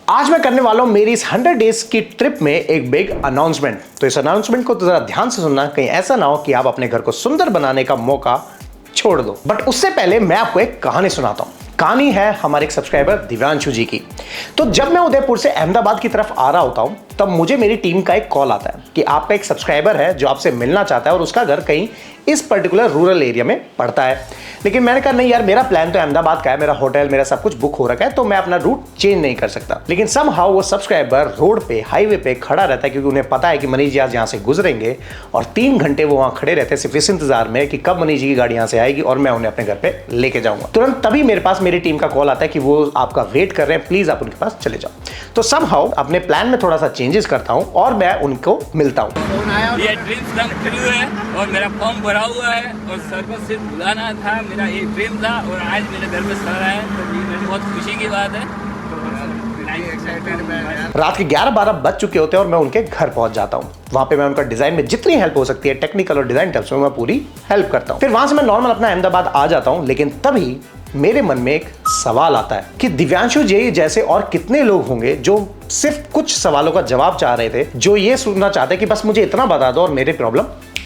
आज मैं करने वाला हूं मेरी इस 100 डेज की ट्रिप में एक बिग अनाउंसमेंट। तो इस अनाउंसमेंट को तो जरा ध्यान से सुनना, कहीं ऐसा ना हो कि आप अपने घर को सुंदर बनाने का मौका छोड़ दो। बट उससे पहले मैं आपको एक कहानी सुनाता हूं। कहानी है हमारे एक सब्सक्राइबर दिव्यांशु जी की। तो जब मैं उदयपुर से अहमदाबाद की तरफ आ रहा होता हूं, तब मुझे मेरी टीम का एक कॉल आता है कि आपका एक सब्सक्राइबर है जो आपसे मिलना चाहता है और उसका घर कहीं इस पर्टिकुलर रूरल एरिया में पड़ता है। लेकिन मैंने कहा नहीं यार, मेरा प्लान तो अहमदाबाद का है, मेरा होटल मेरा सब कुछ बुक हो रखा है, तो मैं अपना रूट चेंज नहीं कर सकता। लेकिन समहाउ वो सब्सक्राइबर रोड पे हाईवे पे खड़ा रहता है, क्योंकि उन्हें पता है कि मनीष जी आज यहाँ से गुजरेंगे और 3 घंटे वो वहाँ खड़े रहते हैं सिर्फ इस इंतजार में कि कब मनीष जी की गाड़ी यहाँ से आएगी और मैं उन्हें अपने घर पे लेके जाऊंगा। तुरंत तभी मेरे पास मेरी टीम का कॉल आता है कि वो आपका वेट कर रहे हैं, प्लीज आप उनके पास चले जाओ। तो समहाउ अपने प्लान में थोड़ा सा चेंजेस करता हूँ और मैं उनको मिलता हूँ। ये ड्रीम्स रंग थ्रू है और मेरा फॉर्म भरा हुआ है और सर को सिर्फ बुलाना था, मेरा ये ड्रीम था और आज मेरे घर में सर आए, तो ये मेरी बहुत खुशी की बात है। रात के 11-12 बज चुके होते हैं और मैं उनके घर पहुंच जाता हूं। वहां पे मैं उनका डिजाइन में जितनी हेल्प हो सकती है, टेक्निकल और डिजाइन टर्म्स में मैं पूरी हेल्प करता हूं। फिर वहां से मैं नॉर्मल अपना अहमदाबाद आ जाता हूं। लेकिन तभी मेरे मन में एक सवाल आता है कि दिव्यांशु जी जैसे और कितने लोग होंगे जो सिर्फ कुछ सवालों का जवाब चाह रहे थे, जो ये सुनना चाहते कि बस मुझे इतना बता दो और मेरी प्रॉब्लम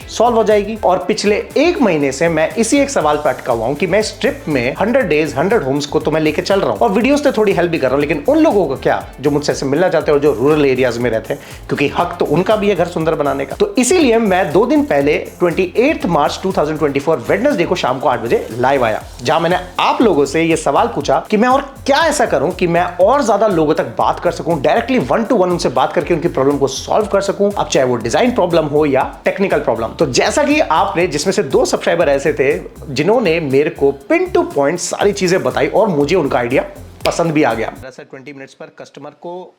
सॉल्व हो जाएगी। और पिछले 1 महीने से मैं इसी एक सवाल पर अटका हुआ हूं कि मैं इस ट्रिप में 100 डेज 100 होम्स को तो मैं लेके चल रहा हूं और वीडियोस से थोड़ी हेल्प भी कर रहा हूं, लेकिन उन लोगों को क्या जो मुझसे ऐसे मिलना चाहते हैं और जो रूरल एरियाज में रहते हैं, क्योंकि हक तो उनका भी है घर सुंदर बनाने का। तो इसीलिए मैं 2 दिन पहले 28 मार्च 2024 वेडनेसडे को शाम को 8 बजे लाइव आया, जहां मैंने आप लोगों से यह सवाल पूछा कि मैं और क्या ऐसा करूं कि मैं और ज्यादा लोगों तक बात कर सकूं, डायरेक्टली 1 to 1 उनसे बात करके उनकी प्रॉब्लम को सॉल्व कर सकूं, अब चाहे वो डिजाइन प्रॉब्लम हो या टेक्निकल प्रॉब्लम। तो जैसा कि आपने, जिसमें से 2 सब्सक्राइबर ऐसे थे जिन्होंने मेरे को पिन टू पॉइंट सारी चीजें बताई और मुझे उनका आइडिया पसंद भी आ गया। दरअसल 20 मिनट्स पर कस्टमर को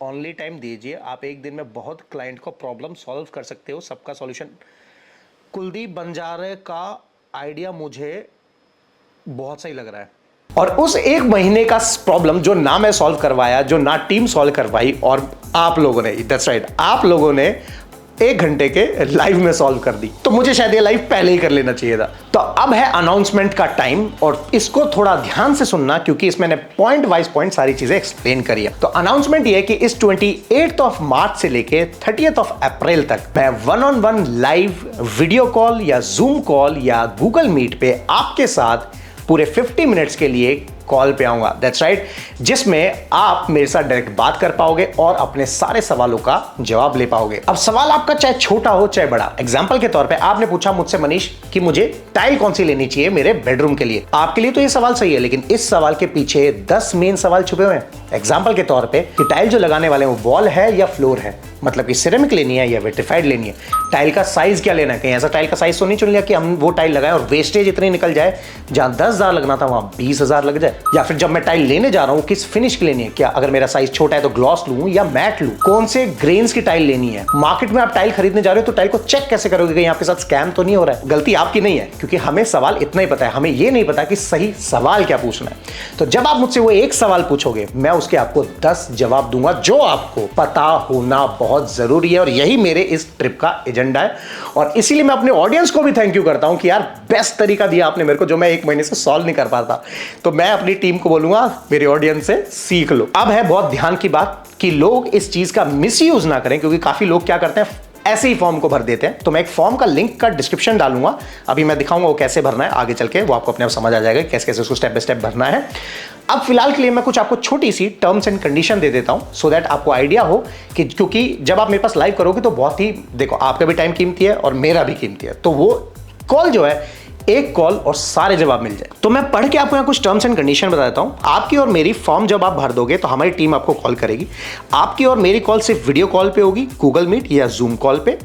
ओनली टाइम दीजिए, आप एक दिन में बहुत क्लाइंट को प्रॉब्लम सॉल्व कर सकते हो, सबका सॉल्यूशन। कुलदीप बंजारे का आइडिया मुझे बहुत सही लग रहा है। और उस 1 महीने का प्रॉब्लम जो ना मैं सॉल्व करवाया, जो ना टीम सॉल्व करवाई, और आप लोगों ने, दैट्स राइट, आप लोगों ने 1 घंटे के लाइव में सॉल्व कर दी। तो मुझे शायद ये लाइव पहले ही कर लेना चाहिए था। तो अब है अनाउंसमेंट का टाइम और इसको थोड़ा ध्यान से सुनना, क्योंकि इसमें मैंने पॉइंट वाइज पॉइंट सारी चीजें एक्सप्लेन करी है। तो अनाउंसमेंट ये है कि इस 28 मार्च से लेके 30 अप्रैल तक मैं 1-on-1 लाइव वीडियो कॉल या जूम कॉल या गूगल मीट पे आपके साथ पूरे 50 मिनट्स के लिए कॉल पे आऊंगा। दैट्स राइट, जिसमें आप मेरे साथ डायरेक्ट बात कर पाओगे और अपने सारे सवालों का जवाब ले पाओगे। अब सवाल आपका चाहे छोटा हो चाहे बड़ा, एग्जांपल के तौर पे आपने पूछा मुझसे मनीष कि मुझे टाइल कौन सी लेनी चाहिए मेरे बेडरूम के लिए। आपके लिए तो ये सवाल सही है, लेकिन इस सवाल के पीछे 10 मेन सवाल छुपे हुए हैं। एग्जाम्पल के तौर पे कि टाइल जो लगाने वाले हैं वो वॉल है या फ्लोर है, मतलब कि सिरेमिक लेनी है या विट्रिफाइड लेनी है। टाइल का साइज क्या लेना है, कहीं ऐसा टाइल का साइज तो नहीं चुन लिया कि हम वो टाइल लगाएं और वेस्टेज इतनी निकल जाए, जहां 10,000 लगना था वहां 20,000 लग जाए। या फिर जब मैं टाइल लेने जा रहा हूं किस फिनिश की लेनी है, क्या अगर मेरा साइज छोटा है तो ग्लॉस लूं या मैट लूं, कौन से ग्रेन्स की टाइल लेनी है। मार्केट में आप टाइल खरीदने जा रहे हो तो टाइल को चेक कैसे करोगे कहीं आपके साथ स्कैम तो नहीं हो रहा है। गलती आपकी नहीं है, क्योंकि हमें सवाल इतना ही पता है, हमें ये नहीं पता कि सही सवाल क्या पूछना है। तो जब आप मुझसे वो एक सवाल पूछोगे, मैं उसके आपको 10 जवाब दूंगा, जो आपको पता होना बहुत जरूरी है। और यही मेरे इस ट्रिप का एजेंडा है और इसीलिए मैं अपने ऑडियंस को भी थैंक यू करता हूं कि यार बेस्ट तरीका दिया आपने मेरे को, जो मैं 1 महीने से सॉल्व नहीं कर पाता। तो मैं अपनी टीम को बोलूंगा मेरे ऑडियंस से सीख लो। अब है बहुत ध्यान की बात कि लोग इस चीज का मिसयूज ना करें, क्योंकि काफी लोग क्या करते हैं, ऐसे ही फॉर्म को भर देते हैं। तो मैं एक फॉर्म का लिंक का डिस्क्रिप्शन डालूंगा, अभी मैं दिखाऊंगा वो कैसे भरना है, आगे चल के वो आपको अपने आप समझ आ जाएगा कैसे कैसे उसको स्टेप बाय स्टेप भरना है। अब फिलहाल के लिए मैं कुछ आपको छोटी सी टर्म्स एंड कंडीशन दे देता हूं, सो दैट आपको आइडिया हो कि, क्योंकि जब आप मेरे पास लाइव करोगे तो बहुत ही, देखो आपका भी टाइम कीमती है और मेरा भी कीमती है, तो वो कॉल जो है, एक कॉल और सारे जवाब मिल जाए। तो मैं पढ़ के आपको यहाँ कुछ टर्म्स एंड कंडीशन बता देता हूं। आपकी और मेरी फॉर्म जब आप भर दोगे तो हमारी टीम आपको कॉल करेगी। आपकी और मेरी कॉल सिर्फ वीडियो कॉल पे होगी, गूगल मीट या जूम कॉल पे।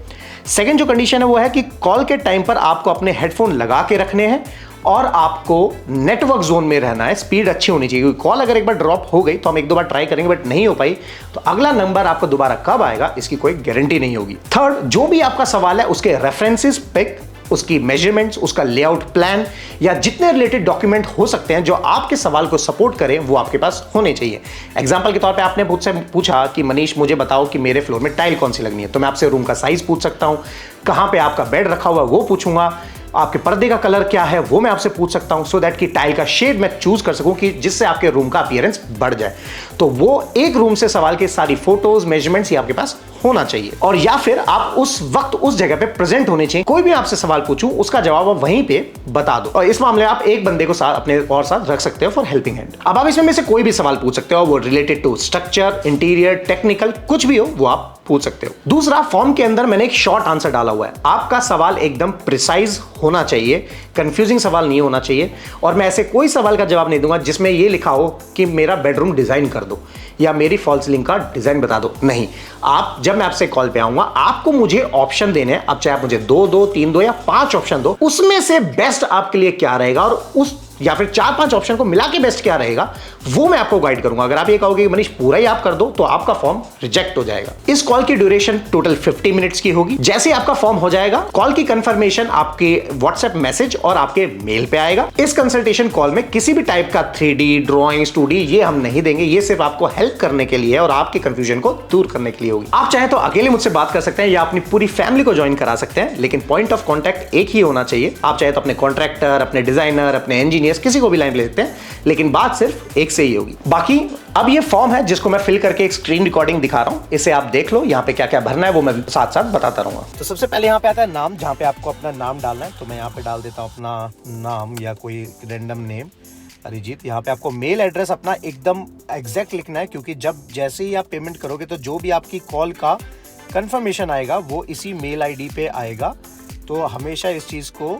सेकंड जो कंडीशन है वो है कि कॉल के टाइम पर आपको अपने हेडफोन लगा के रखने हैं और आपको नेटवर्क जोन में रहना है, स्पीड अच्छी होनी चाहिए, क्योंकि कॉल अगर एक बार ड्रॉप हो गई तो हम 1-2 बार ट्राई करेंगे बट नहीं हो पाई तो अगला नंबर आपको दोबारा कब आएगा इसकी कोई गारंटी नहीं होगी। थर्ड, जो भी आपका सवाल है उसके रेफरेंसेस पिक, उसकी मेजरमेंट्स, उसका लेआउट प्लान या जितने रिलेटेड डॉक्यूमेंट हो सकते हैं जो आपके सवाल को सपोर्ट करें वो आपके पास होने चाहिए। एग्जांपल के तौर पे आपने मुझसे पूछा कि मनीष मुझे बताओ कि मेरे फ्लोर में टाइल कौन सी लगनी है, तो मैं आपसे रूम का साइज पूछ सकता हूं, कहां पे आपका बेड रखा हुआ है वो पूछूंगा, आपके पर्दे का कलर क्या है वो मैं आपसे पूछ सकता हूं, सो दैट कि टाइल का शेड मैं चूज कर सकूं कि जिससे आपके रूम का अपीयरेंस बढ़ जाए। तो वो एक रूम से सवाल की सारी फोटोज, मेजरमेंट्स ये आपके पास होना चाहिए, और या फिर आप उस वक्त उस जगह पे प्रेजेंट होने चाहिए। कोई भी आपसे सवाल पूछूं उसका जवाब आप वहीं पे बता दो, और इस मामले में आप एक बंदे को साथ अपने और साथ रख सकते हो फॉर हेल्पिंग हैंड। अब आप इसमें से कोई भी सवाल पूछ सकते हो, वो related to structure, interior, technical, कुछ भी हो वो आप पूछ सकते हो। दूसरा, फॉर्म के अंदर मैंने एक शॉर्ट आंसर डाला हुआ है। आपका सवाल एकदम प्रिसाइज होना चाहिए, कंफ्यूजिंग सवाल नहीं होना चाहिए, और मैं ऐसे कोई सवाल का जवाब नहीं दूंगा जिसमें ये लिखा हो कि मेरा बेडरूम डिजाइन कर दो या मेरी फॉल सीलिंग का डिजाइन बता दो। नहीं, आप जब मैं आपसे कॉल पे आऊंगा आपको मुझे ऑप्शन देने हैं। अब चाहे आप मुझे 2 दो, 3 दो या 5 ऑप्शन दो, उसमें से बेस्ट आपके लिए क्या रहेगा, और उस या फिर 4-5 ऑप्शन को मिला के बेस्ट क्या रहेगा वो मैं आपको गाइड करूंगा। अगर आप ये कहोगे कि मनीष पूरा ही आप कर दो तो आपका फॉर्म रिजेक्ट हो जाएगा। इस कॉल की ड्यूरेशन टोटल 50 मिनट्स की होगी। जैसे आपका फॉर्म हो जाएगा, कॉल की कंफर्मेशन आपके व्हाट्सएप मैसेज और आपके मेल पे आएगा। इस कंसल्टेशन कॉल में किसी भी टाइप का 3D ड्रॉइंग्स, 2D ये हम नहीं देंगे। ये सिर्फ आपको हेल्प करने के लिए और आपके कंफ्यूजन को दूर करने के लिए होगी। आप चाहे तो अकेले मुझसे बात कर सकते हैं या अपनी पूरी फैमिली को ज्वाइन करा सकते हैं, लेकिन पॉइंट ऑफ कॉन्टैक्ट एक ही होना चाहिए। आप चाहे तो अपने कॉन्ट्रैक्टर, अपने डिजाइनर, अपने इंजीनियर्स, किसी को भी लाइन ले सकते हैं, लेकिन बात सिर्फ एक से ही होगी। बाकी अब ये फॉर्म है जिसको मैं फिल करके एक स्क्रीन रिकॉर्डिंग दिखा रहा हूं, इसे आप देख लो। यहाँ पे क्या क्या भरना है वो मैं साथ साथ बताता रहूंगा। तो सबसे पहले यहाँ पे आता है नाम, जहाँ पे आपको अपना नाम डालना है। तो मैं यहाँ पे डाल देता हूँ अपना नाम या कोई रैंडम नेम, अरिजीत। यहाँ पे आपको मेल एड्रेस अपना एकदम एग्जैक्ट लिखना है, क्योंकि जब जैसे ही आप पेमेंट करोगे तो जो भी आपकी कॉल का कंफर्मेशन आएगा वो इसी मेल आईडी पे आएगा। तो हमेशा इस चीज को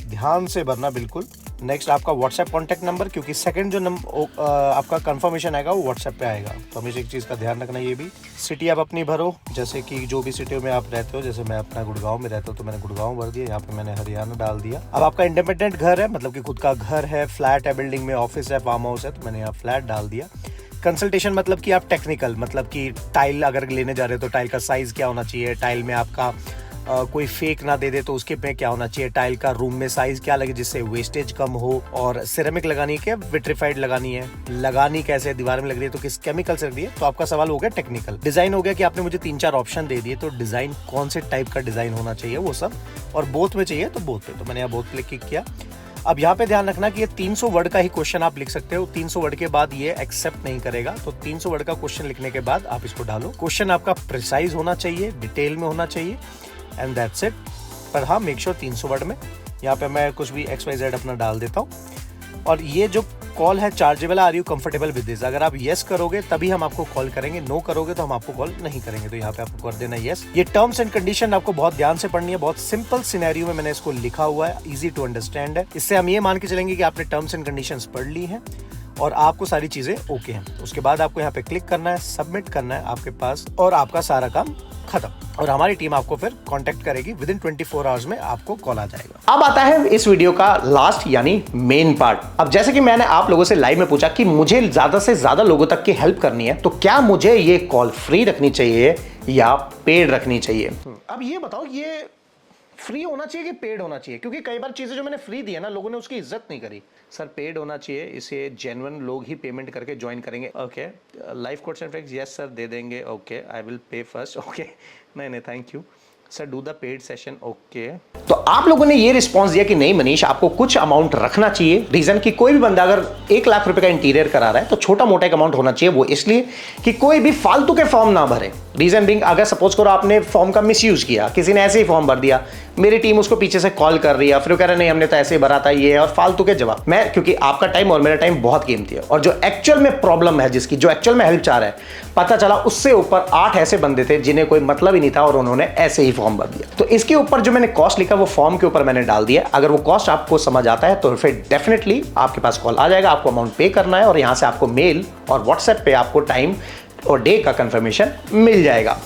ध्यान से भरना बिल्कुल। नेक्स्ट आपका व्हाट्सएप कॉन्टैक्ट नंबर, क्योंकि सेकंड जो आपका कंफर्मेशन आएगा वो व्हाट्सएप पे आएगा। तो हमेशा एक चीज़ का ध्यान रखना। ये भी सिटी आप अपनी भरो, जैसे कि जो भी सिटी में आप रहते हो। जैसे मैं अपना गुड़गांव में रहता हूँ तो मैंने गुड़गांव भर दिया। यहाँ पे मैंने हरियाणा डाल दिया। अब आपका इंडिपेंडेंट घर है, मतलब कि खुद का घर है, फ्लैट है, बिल्डिंग में ऑफिस है, फार्म हाउस है, तो मैंने यहाँ फ्लैट डाल दिया। कंसल्टेशन मतलब कि आप टेक्निकल, मतलब कि टाइल अगर लेने जा रहे हो तो टाइल का साइज क्या होना चाहिए, टाइल में आपका कोई फेक ना दे दे तो उसके पे क्या होना चाहिए, टाइल का रूम में साइज क्या लगे जिससे वेस्टेज कम हो, और सिरेमिक लगानी है, विट्रीफाइड लगानी है, लगानी कैसे, दीवार में लग रही है तो किस केमिकल से लग रही है। तो आपका सवाल हो गया टेक्निकल। डिजाइन हो गया कि आपने मुझे 3-4 ऑप्शन दे दिए, तो डिजाइन कौन से टाइप का डिजाइन होना चाहिए वो सब, और बोथ में चाहिए तो बोथ पे। तो मैंने यहाँ बोथ पे क्लिक किया। अब यहाँ पे ध्यान रखना कि ये 300 वर्ड का ही क्वेश्चन आप लिख सकते हो। 300 वर्ड के बाद ये एक्सेप्ट नहीं करेगा। तो 300 वर्ड का क्वेश्चन लिखने के बाद आप इसको डालो। क्वेश्चन आपका प्रिसाइज होना चाहिए, डिटेल में होना चाहिए, एंड दैट्स इट। पर हाँ, मेक श्योर 300 वर्ड में। यहाँ पे मैं कुछ भी XYZ अपना डाल देता हूँ। और ये जो कॉल है chargeable, are you comfortable with this? अगर आप येस करोगे तभी हम आपको कॉल करेंगे, नो करोगे तो हम आपको कॉल नहीं करेंगे। तो यहाँ पे आपको कर देना येस। ये टर्म्स एंड कंडीशन आपको बहुत ध्यान से पढ़नी है। बहुत सिंपल सिनेरियो में मैंने इसको लिखा हुआ है, इजी टू अंडरस्टैंड है। इससे हम ये मान के चलेंगे कि आपने टर्म्स एंड कंडीशंस पढ़ ली हैं और आपको सारी चीजें ओके हैं। उसके बाद आपको यहाँ पे क्लिक करना है, सबमिट करना है आपके पास, और आपका सारा काम खत्म। और हमारी टीम आपको फिर कांटेक्ट करेगी। विदिन 24 आवर्स में आपको कॉल आ जाएगा। अब आता है इस वीडियो का लास्ट यानी मेन पार्ट। अब जैसे कि मैंने आप लोगों से लाइव में पूछा कि मुझे ज्यादा से ज्यादा लोगों तक की हेल्प करनी है, तो क्या मुझे ये कॉल फ्री रखनी चाहिए या पेड रखनी चाहिए? अब ये बताओ, ये फ्री होना चाहिए कि पेड होना चाहिए? क्योंकि कई बार चीजें जो मैंने फ्री दी है ना, लोगों ने उसकी इज्जत नहीं करी। सर पेड होना चाहिए, इसे जेन्युइन लोग ही पेमेंट करके ज्वाइन करेंगे। Okay, life course and friends, yes sir दे देंगे। Okay, I will pay first. Okay, नहीं thank you sir, do the paid session. Okay, तो आप लोगों ने ये रिस्पॉन्स दिया कि नहीं मनीष, आपको कुछ अमाउंट रखना चाहिए। रीजन कि कोई भी बंदा अगर 1 लाख रुपए का इंटीरियर करा रहा है तो छोटा मोटा एक अमाउंट होना चाहिए। वो इसलिए कि कोई भी फालतू के फॉर्म ना भरे। रीजन बिंग, अगर सपोज करो आपने फॉर्म का मिसयूज किया, किसी ने ऐसे ही फॉर्म भर दिया, मेरी टीम उसको पीछे से कॉल कर रही है, फिर वो कह रहे नहीं हमने तो ऐसे ही भरा था, ये और फालतू के जवाब। मैं, क्योंकि आपका टाइम और मेरा टाइम बहुत कीमती है, और जो एक्चुअल में प्रॉब्लम है, जिसकी जो एक्चुअल में हेल्प चाह रहा है, पता चला उससे ऊपर 8 ऐसे बंदे थे जिन्हें कोई मतलब ही नहीं था और उन्होंने ऐसे ही फॉर्म भर दिया। तो इसके ऊपर जो मैंने कॉस्ट लिखा वो फॉर्म के ऊपर मैंने डाल दिया। अगर वो कॉस्ट आपको समझ आता है तो फिर डेफिनेटली आपके पास कॉल आ जाएगा, आपको अमाउंट पे करना है और यहां से आपको मेल और व्हाट्सएप पे आपको टाइम और डे का कंफर्मेशन मिल जाएगा।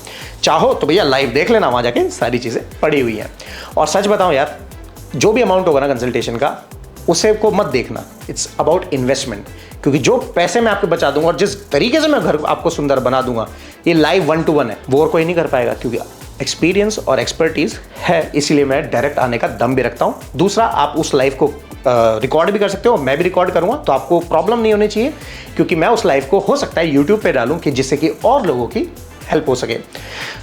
चाहो तो भैया लाइव देख लेना, वहां जाके सारी चीजें पड़ी हुई हैं। और सच बताऊं यार, जो भी अमाउंट होगा ना कंसल्टेशन का, उसे को मत देखना। इट्स अबाउट इन्वेस्टमेंट, क्योंकि जो पैसे मैं आपको बचा दूंगा और जिस तरीके से मैं घर आपको सुंदर बना दूंगा, ये लाइव 1 to 1 है, वो और कोई नहीं कर पाएगा, क्योंकि एक्सपीरियंस और एक्सपर्टीज है। इसीलिए मैं डायरेक्ट आने का दम भी रखता हूं। दूसरा, आप उस लाइव को रिकॉर्ड भी कर सकते हो, मैं भी रिकॉर्ड करूंगा, तो आपको प्रॉब्लम नहीं होनी चाहिए, क्योंकि मैं उस लाइव को हो सकता है यूट्यूब पे डालूं कि जिससे कि और लोगों की हेल्प हो सके।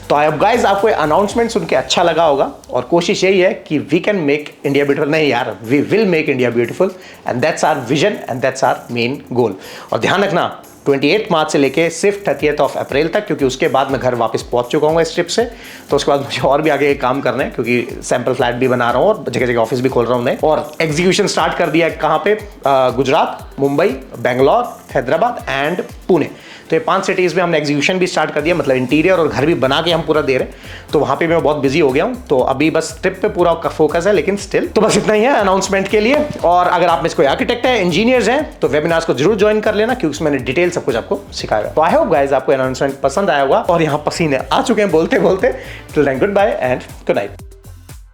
तो आई होप गाइस आपको अनाउंसमेंट सुन के अच्छा लगा होगा और कोशिश यही है कि we can make India beautiful, नहीं यार, we will make India beautiful and that's our vision and that's our main goal. और ध्यान रखना 28 मार्च से लेके सिर्फ 30 अप्रैल तक, क्योंकि उसके बाद मैं घर वापस पहुंच चुका हूँ इस ट्रिप से, तो उसके बाद मुझे और भी आगे काम करना है क्योंकि सैंपल फ्लैट भी बना रहा हूँ और जगह जगह ऑफिस भी खोल रहा हूँ नए, और एग्जीक्यूशन स्टार्ट कर दिया है कहाँ पे, गुजरात, मुंबई, बेंगलोर, हैदराबाद एंड पुणे। तो ये 5 सिटीज़ में हमने एग्जीक्यूशन भी स्टार्ट कर दिया, मतलब इंटीरियर और घर भी बना के हम पूरा दे रहे हैं। तो वहाँ पे मैं बहुत बिजी हो गया हूँ, तो अभी बस ट्रिप पे पूरा फोकस है, लेकिन स्टिल तो बस इतना ही है अनाउंसमेंट के लिए। और अगर आप में से कोई आर्किटेक्ट है, इंजीनियर्स हैं, तो वेबिनार्स को जरूर ज्वाइन कर लेना क्योंकि उसमें मैंने डिटेल सब कुछ आपको सिखाया। तो आई होप गाइस आपको अनाउंसमेंट पसंद आया होगा और यहाँ पसीने आ चुके हैं बोलते बोलते। Till then goodbye and good night.